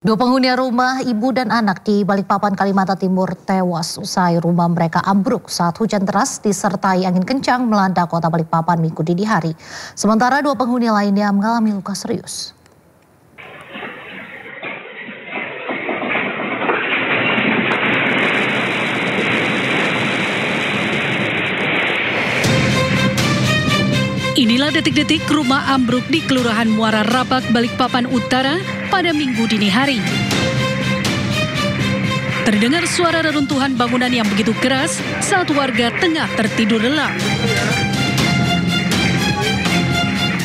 Dua penghuni rumah ibu dan anak di Balikpapan, Kalimantan Timur tewas usai rumah mereka ambruk saat hujan deras disertai angin kencang melanda kota Balikpapan Minggu dini hari. Sementara dua penghuni lainnya mengalami luka serius. Inilah detik-detik rumah ambruk di Kelurahan Muara Rabak, Balikpapan Utara pada Minggu dini hari. Terdengar suara reruntuhan bangunan yang begitu keras saat warga tengah tertidur lelap.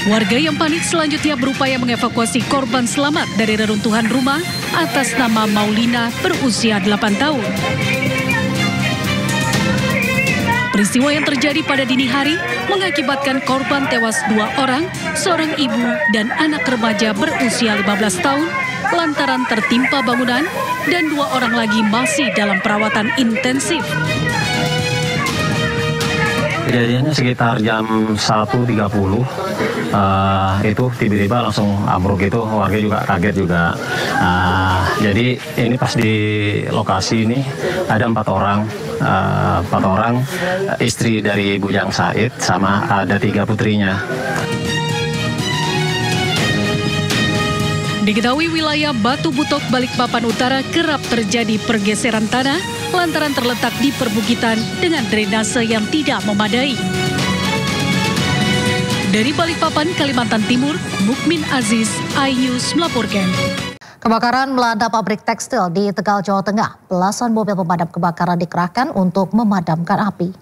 Warga yang panik selanjutnya berupaya mengevakuasi korban selamat dari reruntuhan rumah atas nama Maulina berusia 8 tahun. Peristiwa yang terjadi pada dini hari mengakibatkan korban tewas 2 orang, seorang ibu dan anak remaja berusia 15 tahun lantaran tertimpa bangunan dan 2 orang lagi masih dalam perawatan intensif. Kejadiannya sekitar jam 1.30, itu tiba-tiba langsung ambruk itu, warga juga kaget juga. Jadi ini pas di lokasi ini ada 4 orang, istri dari Bujang Said sama ada 3 putrinya. Diketahui wilayah Batu Butok, Balikpapan Utara kerap terjadi pergeseran tanah lantaran terletak di perbukitan dengan drainase yang tidak memadai. Dari Balikpapan, Kalimantan Timur, Mukmin Aziz, iNews melaporkan. Kebakaran melanda pabrik tekstil di Tegal, Jawa Tengah. Belasan mobil pemadam kebakaran dikerahkan untuk memadamkan api.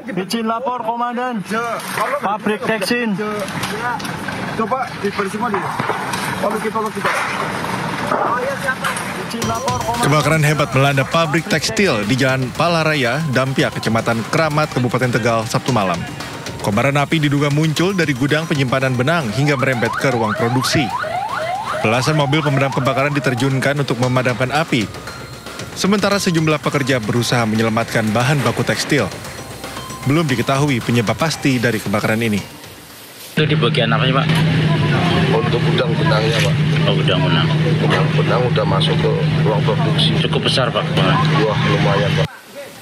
Izin lapor komandan, pabrik tekstil. Coba diperiksa semua dulu. Kebakaran hebat melanda pabrik tekstil di Jalan Palaraya, Dampia, Kecamatan Kramat, Kabupaten Tegal, Sabtu malam. Kobaran api diduga muncul dari gudang penyimpanan benang hingga merembet ke ruang produksi. Belasan mobil pemadam kebakaran diterjunkan untuk memadamkan api. Sementara sejumlah pekerja berusaha menyelamatkan bahan baku tekstil. Belum diketahui penyebab pasti dari kebakaran ini. Itu di bagian apa sih, Pak? Untuk gudang-gudangnya, Pak. Oh, gudang-gudang. Gudang udah masuk ke ruang produksi. Cukup besar, Pak. Wah, lumayan, Pak.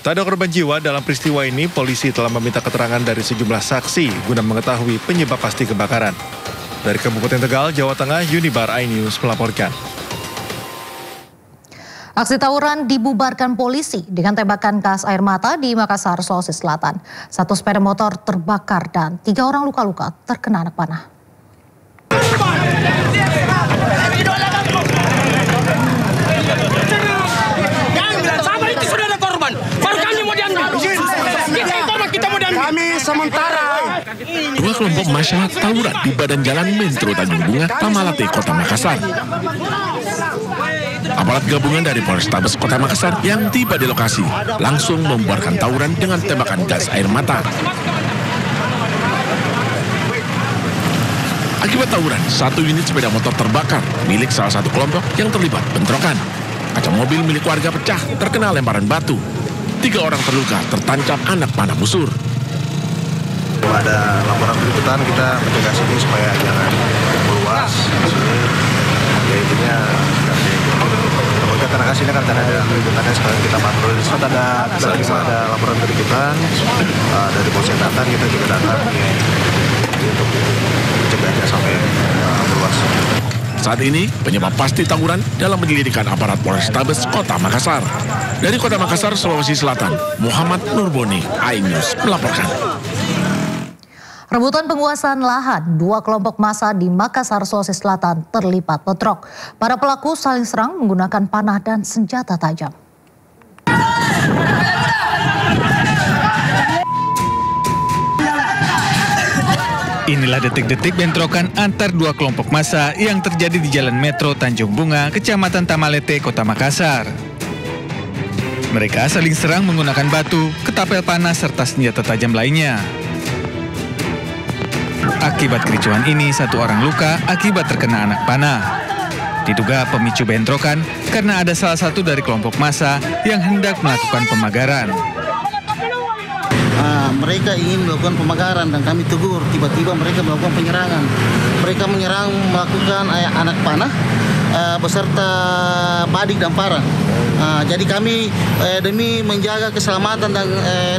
Tak ada korban jiwa dalam peristiwa ini. Polisi telah meminta keterangan dari sejumlah saksi guna mengetahui penyebab pasti kebakaran. Dari Kabupaten Tegal, Jawa Tengah, Unibar iNews melaporkan. Aksi tawuran dibubarkan polisi dengan tembakan gas air mata di Makassar, Sulawesi Selatan. 1 sepeda motor terbakar dan 3 orang luka-luka terkena anak panah. Dua kelompok massa tawuran di badan jalan Mentro Tanjung Bunga, Tamalate, Kota Makassar. Aparat gabungan dari Polrestabes Kota Makassar yang tiba di lokasi langsung membubarkan tawuran dengan tembakan gas air mata. Akibat tawuran, 1 unit sepeda motor terbakar milik salah satu kelompok yang terlibat bentrokan. Kaca mobil milik warga pecah terkena lemparan batu. 3 orang terluka tertancap anak panah busur. Ada laporan berikutan, kita mencegah sini supaya jangan meluas. Ya intinya karena kasih kan ada keributannya, sekarang kita patroli. Saat ada laporan keributan dari Polsek Tatan, kita juga datang untuk mencegahnya sampai meluas. Saat ini, penyebab pasti tawuran dalam penyelidikan aparat Polrestabes Kota Makassar. Dari Kota Makassar, Sulawesi Selatan, Muhammad Nurboni, iNews melaporkan. Rebutan penguasaan lahan, 2 kelompok massa di Makassar, Sulawesi Selatan terlibat bentrok. Para pelaku saling serang menggunakan panah dan senjata tajam. Inilah detik-detik bentrokan antar 2 kelompok massa yang terjadi di Jalan Metro Tanjung Bunga, Kecamatan Tamalete, Kota Makassar. Mereka saling serang menggunakan batu, ketapel panah, serta senjata tajam lainnya. Akibat kericuhan ini, 1 orang luka akibat terkena anak panah. Diduga pemicu bentrokan karena ada salah satu dari kelompok massa yang hendak melakukan pemagaran. Mereka ingin melakukan pemagaran dan kami tegur. Tiba-tiba mereka melakukan penyerangan. Mereka menyerang melakukan anak panah beserta Padik dan Parang. Jadi kami demi menjaga keselamatan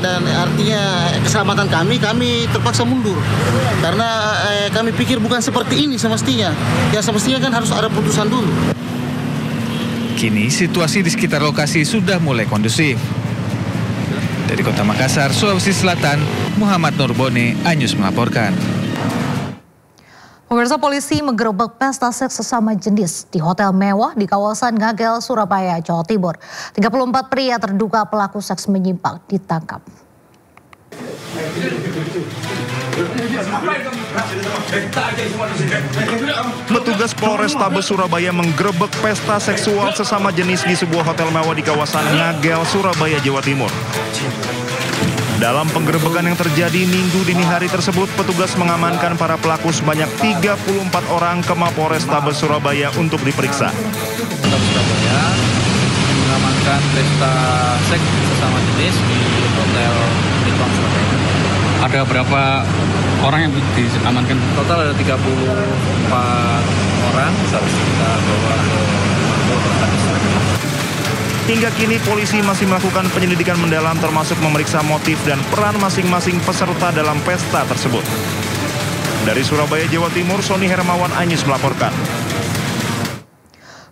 dan artinya keselamatan kami terpaksa mundur karena kami pikir bukan seperti ini semestinya. Ya semestinya kan harus ada putusan dulu. Kini situasi di sekitar lokasi sudah mulai kondusif. Dari Kota Makassar, Sulawesi Selatan, Muhammad Nurbone, Anyus melaporkan. Pemirsa, polisi menggerebek pesta seks sesama jenis di hotel mewah di kawasan Ngagel, Surabaya, Jawa Timur. 34 pria terduga pelaku seks menyimpang ditangkap. Petugas Polrestabes Surabaya menggerebek pesta seksual sesama jenis di sebuah hotel mewah di kawasan Ngagel, Surabaya, Jawa Timur. Dalam penggerebekan yang terjadi Minggu dini hari tersebut, petugas mengamankan para pelaku sebanyak 34 orang ke Mapolrestabes Surabaya untuk diperiksa. Surabaya mengamankan pesta seks sesama jenis di Hotel Bintang Surabaya. Ada berapa orang yang diamankan? Total ada 34 orang. Kita bawa ke Polrestabes. Hingga kini polisi masih melakukan penyelidikan mendalam termasuk memeriksa motif dan peran masing-masing peserta dalam pesta tersebut. Dari Surabaya, Jawa Timur, Sony Hermawan, Anyus melaporkan.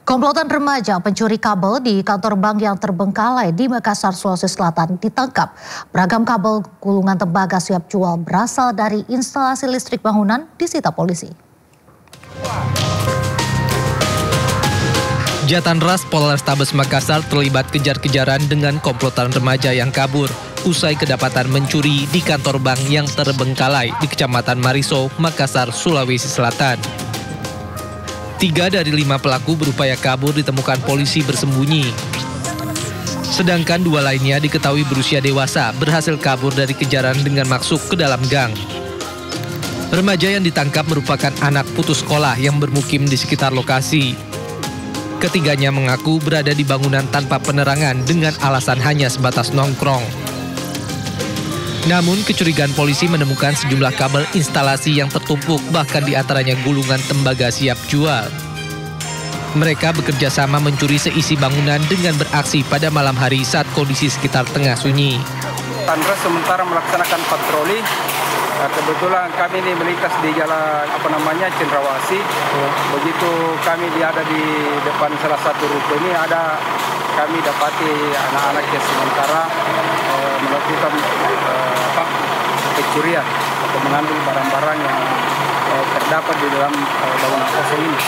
Komplotan remaja pencuri kabel di kantor bank yang terbengkalai di Makassar, Sulawesi Selatan ditangkap. Beragam kabel gulungan tembaga siap jual berasal dari instalasi listrik bangunan disita polisi. Jatan Ras Polrestabes Makassar terlibat kejar-kejaran dengan komplotan remaja yang kabur usai kedapatan mencuri di kantor bank yang terbengkalai di Kecamatan Mariso, Makassar, Sulawesi Selatan. 3 dari 5 pelaku berupaya kabur ditemukan polisi bersembunyi. Sedangkan 2 lainnya diketahui berusia dewasa berhasil kabur dari kejaran dengan masuk ke dalam gang. Remaja yang ditangkap merupakan anak putus sekolah yang bermukim di sekitar lokasi. Ketiganya mengaku berada di bangunan tanpa penerangan dengan alasan hanya sebatas nongkrong. Namun kecurigaan polisi menemukan sejumlah kabel instalasi yang tertumpuk, bahkan di antaranya gulungan tembaga siap jual. Mereka bekerja sama mencuri seisi bangunan dengan beraksi pada malam hari saat kondisi sekitar tengah sunyi. Tanra sementara melaksanakan patroli. Kebetulan kami ini melintas di jalan Cendrawasih. Begitu kami ada di depan salah satu ruko ini kami dapati anak-anak yang sementara melakukan pencurian atau mengambil barang-barang yang terdapat di dalam bangunan kosong ini.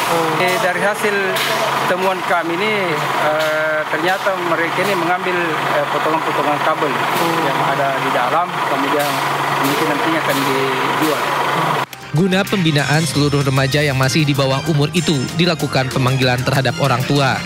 Dari hasil temuan kami ini ternyata mereka ini mengambil potongan-potongan kabel yang ada di dalam, kemudian mungkin nantinya akan dijual. Guna pembinaan seluruh remaja yang masih di bawah umur itu, dilakukan pemanggilan terhadap orang tua.